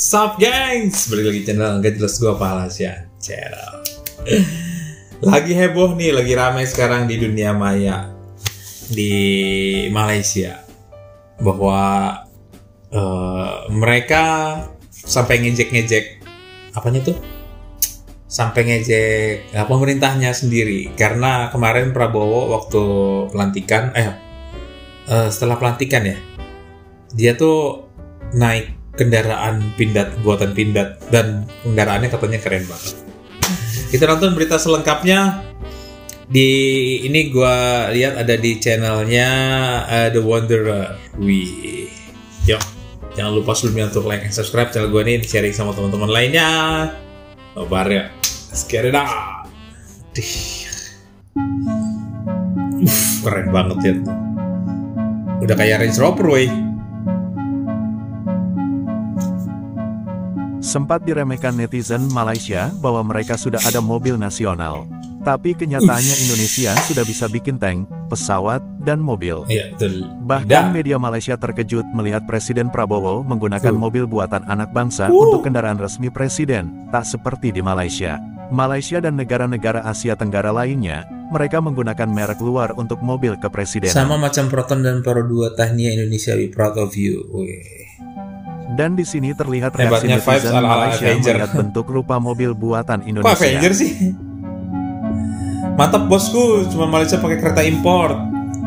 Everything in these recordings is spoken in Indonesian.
Sup gengs, balik lagi channel Gak Jelas Gua Pahalasian channel. Lagi heboh nih, lagi ramai sekarang di dunia maya di Malaysia bahwa mereka sampai ngejek-ngejek apanya tuh? Sampai ngejek pemerintahnya sendiri karena kemarin Prabowo waktu pelantikan setelah pelantikan ya, dia tuh naik kendaraan Pindad, buatan Pindad, dan kendaraannya katanya keren banget. Kita nonton berita selengkapnya di ini, gua lihat ada di channelnya The Wanderer. Wih, yuk, jangan lupa sebelumnya untuk like dan subscribe channel gua nih, sharing sama teman-teman lainnya. Nobar ya, sekian dah. Keren banget ya, udah kayak Range Rover, wey. Sempat diremehkan netizen Malaysia bahwa mereka sudah ada mobil nasional. Tapi kenyataannya Indonesia sudah bisa bikin tank, pesawat, dan mobil. Iya, betul. Bahkan media Malaysia terkejut melihat Presiden Prabowo menggunakan mobil buatan anak bangsa untuk kendaraan resmi presiden, tak seperti di Malaysia. Malaysia dan negara-negara Asia Tenggara lainnya, mereka menggunakan merek luar untuk mobil kepresidenan. Sama macam Proton dan Pro 2 Tahniah Indonesia, we proud of you. Wih. Dan di sini terlihat reaksi netizen Malaysia melihat bentuk rupa mobil buatan Indonesia. Kok Avenger sih? Mantap bosku, cuma Malaysia pakai kereta import.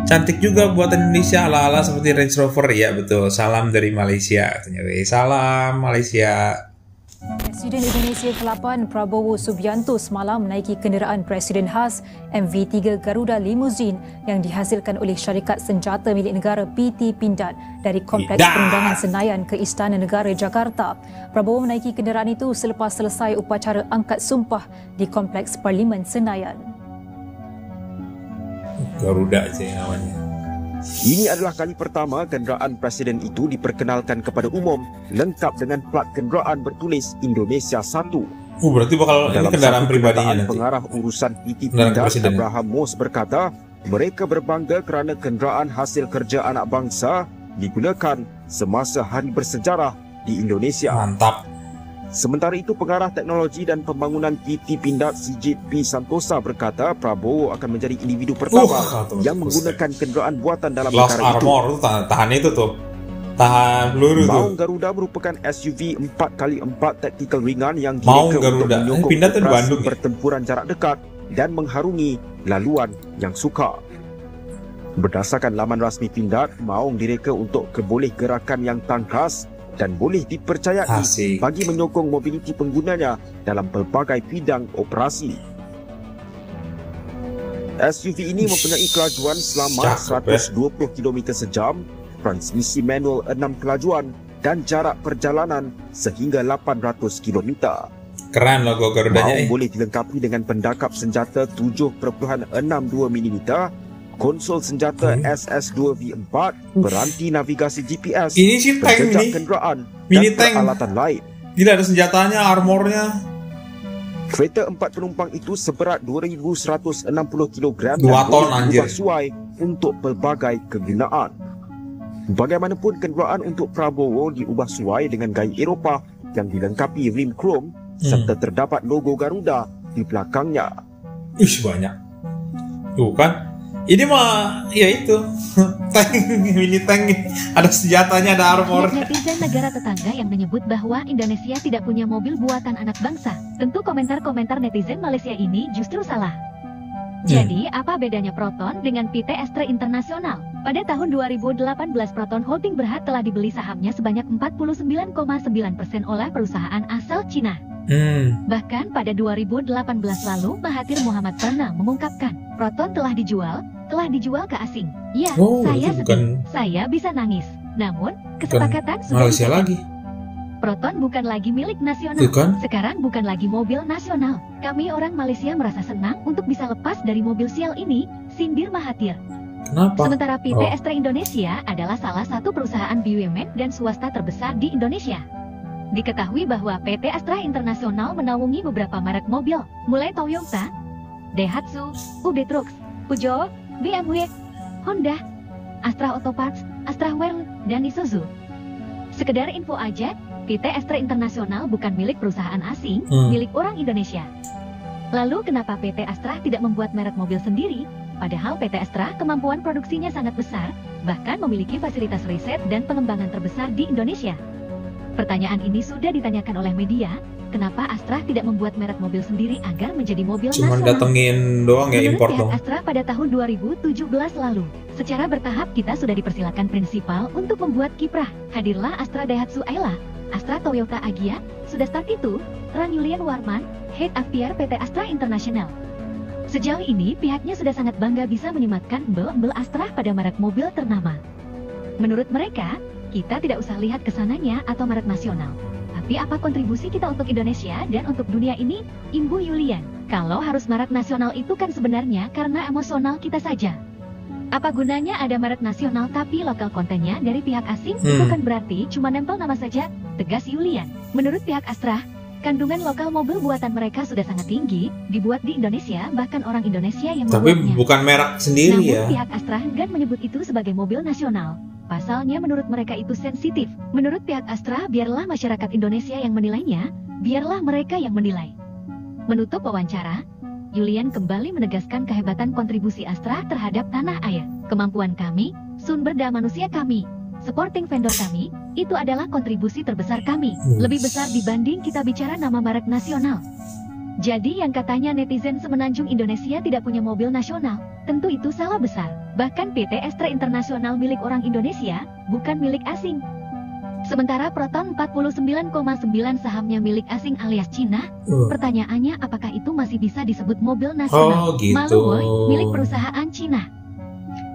Cantik juga buatan Indonesia ala-ala seperti Range Rover. Ya betul, salam dari Malaysia. Salam Malaysia. Presiden Indonesia ke-8 Prabowo Subianto semalam menaiki kenderaan Presiden khas MV3 Garuda Limousine yang dihasilkan oleh syarikat senjata milik negara PT Pindad dari Kompleks Perundangan Senayan ke Istana Negara Jakarta. Prabowo menaiki kenderaan itu selepas selesai upacara angkat sumpah di Kompleks Parlimen Senayan. Garuda sih namanya. Ini adalah kali pertama kenderaan presiden itu diperkenalkan kepada umum lengkap dengan plat kenderaan bertulis Indonesia 1. Berarti bakal ini kendaraan pribadinya nanti. Pengarah urusan PT Pindad Abraham Mos berkata, mereka berbangga kerana kenderaan hasil kerja anak bangsa digunakan semasa hari bersejarah di Indonesia. Mantap. Sementara itu, pengarah teknologi dan pembangunan PT Pindad Sijit P. Santosa berkata Prabowo akan menjadi individu pertama yang menggunakan kenderaan buatan dalam perkara itu. Armor tuh tahan itu tuh. Tahan peluru tuh. Maung Garuda merupakan SUV 4x4 tactical ringan yang direka untuk menyokong operasi pertempuran jarak dekat dan mengharungi laluan yang sukar. Berdasarkan laman rasmi Pindad, Maung direka untuk keboleh gerakan yang tangkas dan boleh dipercayai bagi menyokong mobiliti penggunanya dalam pelbagai bidang operasi. SUV ini mempunyai kelajuan selama 120 km sejam, transmisi manual 6 kelajuan dan jarak perjalanan sehingga 800 km. Keren logo Garudanya. Boleh dilengkapi dengan pendakap senjata 7.62 mm, konsol senjata SS2V4, peranti navigasi GPS, ini sih tank ini, kenderaan mini dan tank. peralatan lain. Gila, ada senjatanya, armornya. Kereta 4 penumpang itu seberat 2,160 kg 2 ton anjir. Sesuai untuk pelbagai kegunaan. Bagaimanapun, kenderaan untuk Prabowo diubah sesuai dengan gaya Eropah yang dilengkapi rim krom serta terdapat logo Garuda di belakangnya. Banyak. Tuh kan? Ini mah ya itu tank, mini tank, ada senjatanya, ada armor. Netizen negara tetangga yang menyebut bahwa Indonesia tidak punya mobil buatan anak bangsa. Tentu komentar-komentar netizen Malaysia ini justru salah. Jadi apa bedanya Proton dengan PT Astra Internasional? Pada tahun 2018 Proton Holding Berhad telah dibeli sahamnya sebanyak 49,9% oleh perusahaan asal Cina. Bahkan pada 2018 lalu Mahathir Mohamad pernah mengungkapkan Proton telah dijual ke asing. Ya, saya sedih, saya bisa nangis. Namun kesepakatan sudah Malaysia lagi. Proton bukan lagi milik nasional. Sekarang bukan lagi mobil nasional. Kami orang Malaysia merasa senang untuk bisa lepas dari mobil sial ini, sindir Mahathir. Kenapa? Sementara PT Astra Indonesia adalah salah satu perusahaan BUMN dan swasta terbesar di Indonesia. Diketahui bahwa PT Astra Internasional menaungi beberapa merek mobil, mulai Toyota, Daihatsu, UB Trucks, Peugeot, BMW, Honda, Astra Auto Parts, Astra Werl, dan Isuzu. Sekedar info aja, PT Astra Internasional bukan milik perusahaan asing, milik orang Indonesia. Lalu kenapa PT Astra tidak membuat merek mobil sendiri? Padahal PT Astra kemampuan produksinya sangat besar, bahkan memiliki fasilitas riset dan pengembangan terbesar di Indonesia. Pertanyaan ini sudah ditanyakan oleh media, kenapa Astra tidak membuat merek mobil sendiri agar menjadi mobil Cuman nasional? datengin doang ya, import Menurut dong. pihak Astra pada tahun 2017 lalu, secara bertahap kita sudah dipersilakan prinsipal untuk membuat kiprah. Hadirlah Astra Daihatsu Ayla, Astra Toyota Agya, sudah start itu, Ran Julian Warman, Head Aviar PT Astra International. Sejauh ini pihaknya sudah sangat bangga bisa menyematkan embel-embel Astra pada merek mobil ternama. Menurut mereka, kita tidak usah lihat kesananya atau merek nasional. Tapi apa kontribusi kita untuk Indonesia dan untuk dunia ini? Imbu Yulian, kalau harus merek nasional itu kan sebenarnya karena emosional kita saja. Apa gunanya ada merek nasional tapi lokal kontennya dari pihak asing? Itu kan berarti cuma nempel nama saja, tegas Yulian. Menurut pihak Astra, kandungan lokal mobil buatan mereka sudah sangat tinggi, dibuat di Indonesia, bahkan orang Indonesia yang membuatnya. Tapi bukan merek sendiri. Namun, ya. pihak Astra enggan menyebut itu sebagai mobil nasional. Pasalnya menurut mereka itu sensitif. Menurut pihak Astra, biarlah masyarakat Indonesia yang menilainya, biarlah mereka yang menilai. Menutup wawancara, Julian kembali menegaskan kehebatan kontribusi Astra terhadap tanah air. Kemampuan kami, sumber daya manusia kami, supporting vendor kami, itu adalah kontribusi terbesar kami. Lebih besar dibanding kita bicara nama merek nasional. Jadi yang katanya netizen semenanjung Indonesia tidak punya mobil nasional, tentu itu salah besar. Bahkan PT Astra Internasional milik orang Indonesia, bukan milik asing. Sementara Proton 49,9 sahamnya milik asing alias Cina. Pertanyaannya apakah itu masih bisa disebut mobil nasional? Oh gitu. Maluboy milik perusahaan Cina.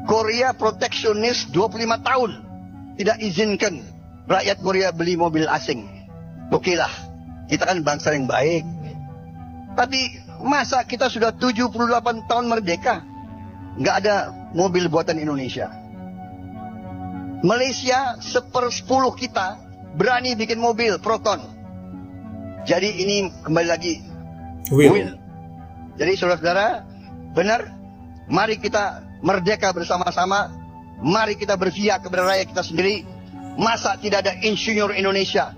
Korea proteksionis 25 tahun. Tidak izinkan rakyat Korea beli mobil asing. Oke lah, kita kan bangsa yang baik. Tapi masa kita sudah 78 tahun merdeka, nggak ada mobil buatan Indonesia. Malaysia 1/10 kita berani bikin mobil Proton. Jadi ini kembali lagi will. Jadi saudara-saudara, benar, mari kita merdeka bersama-sama. Mari kita berpihak kepada rakyat kita sendiri. Masa tidak ada insinyur Indonesia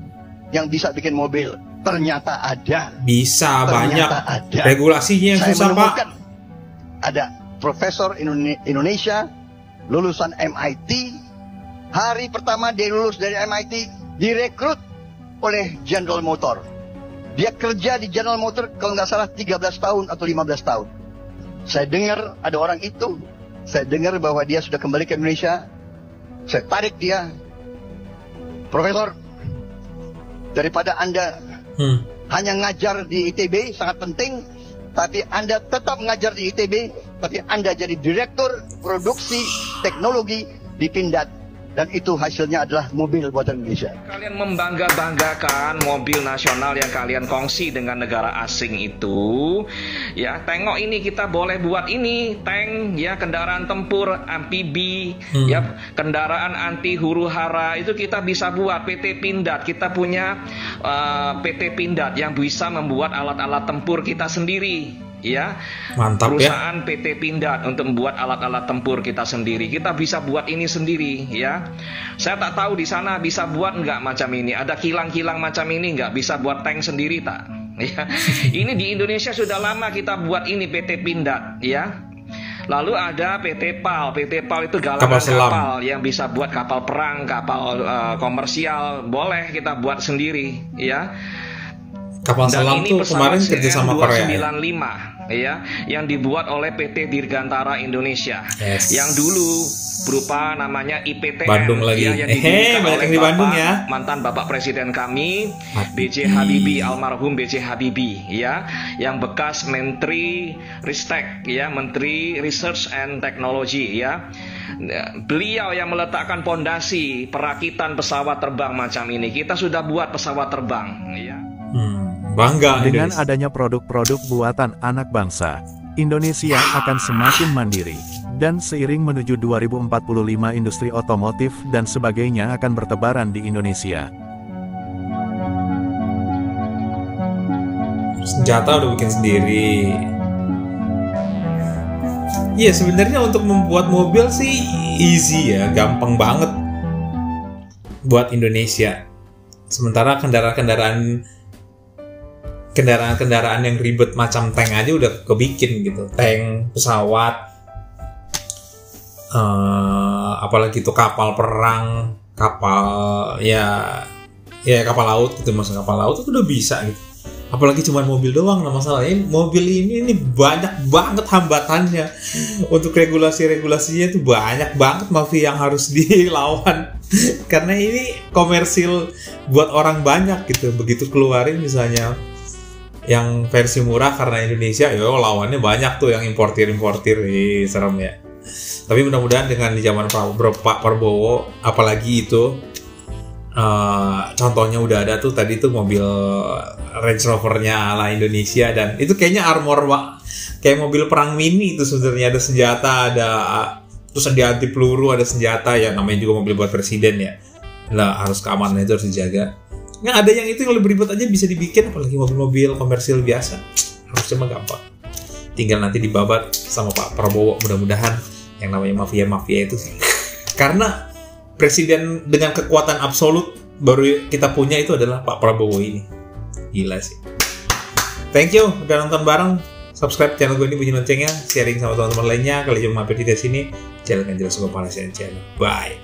yang bisa bikin mobil? Ternyata ada. Bisa, banyak. Ada. Regulasinya yang susah, Pak. Ada profesor Indonesia lulusan MIT. Hari pertama dia lulus dari MIT, direkrut oleh General Motor. Dia kerja di General Motor kalau nggak salah 13 tahun atau 15 tahun. Saya dengar ada orang itu. Saya dengar bahwa dia sudah kembali ke Indonesia. Saya tarik dia. Profesor, daripada Anda hanya ngajar di ITB, sangat penting. Tapi Anda tetap ngajar di ITB, tapi Anda jadi direktur produksi teknologi di Pindad. Dan itu hasilnya adalah mobil buatan Indonesia. Kalian membangga-banggakan mobil nasional yang kalian kongsi dengan negara asing itu. Ya, tengok ini kita boleh buat ini, tank, ya, kendaraan tempur, amfibi, ya, kendaraan anti huru-hara itu kita bisa buat. PT Pindad, kita punya PT Pindad yang bisa membuat alat-alat tempur kita sendiri. Ya, mantap perusahaan ya. PT Pindad untuk membuat alat-alat tempur kita sendiri. Kita bisa buat ini sendiri, ya. Saya tak tahu di sana bisa buat nggak macam ini. Ada kilang-kilang macam ini nggak bisa buat tank sendiri tak? Ya. Ini di Indonesia sudah lama kita buat ini PT Pindad, ya. Lalu ada PT PAL. PT PAL itu galangan kapal yang bisa buat kapal perang, kapal komersial. Boleh kita buat sendiri, ya. Kapal selam tuh kemarin kerja sama Korea. 295 ya, yang dibuat oleh PT Dirgantara Indonesia. Yang dulu berupa namanya IPTN. Bandung lagi. Ya, yang banyak di Bandung ya. Mantan Bapak Presiden kami, B.J. Habibie, almarhum B.J. Habibie, ya, yang bekas Menteri Ristek, ya, Menteri Research and Technology, ya. Beliau yang meletakkan pondasi perakitan pesawat terbang macam ini. Kita sudah buat pesawat terbang, ya. Bangga. Dengan adanya produk-produk buatan anak bangsa, Indonesia akan semakin mandiri. Dan seiring menuju 2045 industri otomotif dan sebagainya akan bertebaran di Indonesia. Senjata udah bikin sendiri. Iya, sebenarnya untuk membuat mobil sih easy ya, gampang banget buat Indonesia. Sementara kendaraan yang ribet macam tank aja udah kebikin gitu. Tank, pesawat, apalagi itu kapal perang, kapal kapal laut gitu, maksudnya kapal laut itu udah bisa gitu. Apalagi cuma mobil doang. Nah masalahnya mobil ini banyak banget hambatannya. Untuk regulasinya itu banyak banget mafia yang harus dilawan. Karena ini komersil buat orang banyak gitu. Begitu keluarin misalnya yang versi murah karena Indonesia, lawannya banyak tuh yang importir, serem ya. Tapi mudah-mudahan dengan di zaman Pak Prabowo, apalagi itu contohnya udah ada tuh tadi tuh mobil Range Rover-nya ala Indonesia, dan itu kayaknya armor kayak mobil perang mini itu sebenarnya, ada senjata, terus ada anti peluru, ada senjata ya, namanya juga mobil buat presiden ya. Lah harus keamanannya itu harus dijaga. Nggak ada yang itu yang lebih ribet aja bisa dibikin, apalagi mobil-mobil komersil biasa. Harusnya mah gampang. Tinggal nanti dibabat sama Pak Prabowo, mudah-mudahan yang namanya mafia itu. Karena presiden dengan kekuatan absolut baru kita punya itu adalah Pak Prabowo ini. Gila sih. Thank you udah nonton bareng. Subscribe channel gue ini, bunyi loncengnya, sharing sama teman-teman lainnya. Kalau cuma mampir di sini, jalankan jelas ke Malaysia channel. Bye.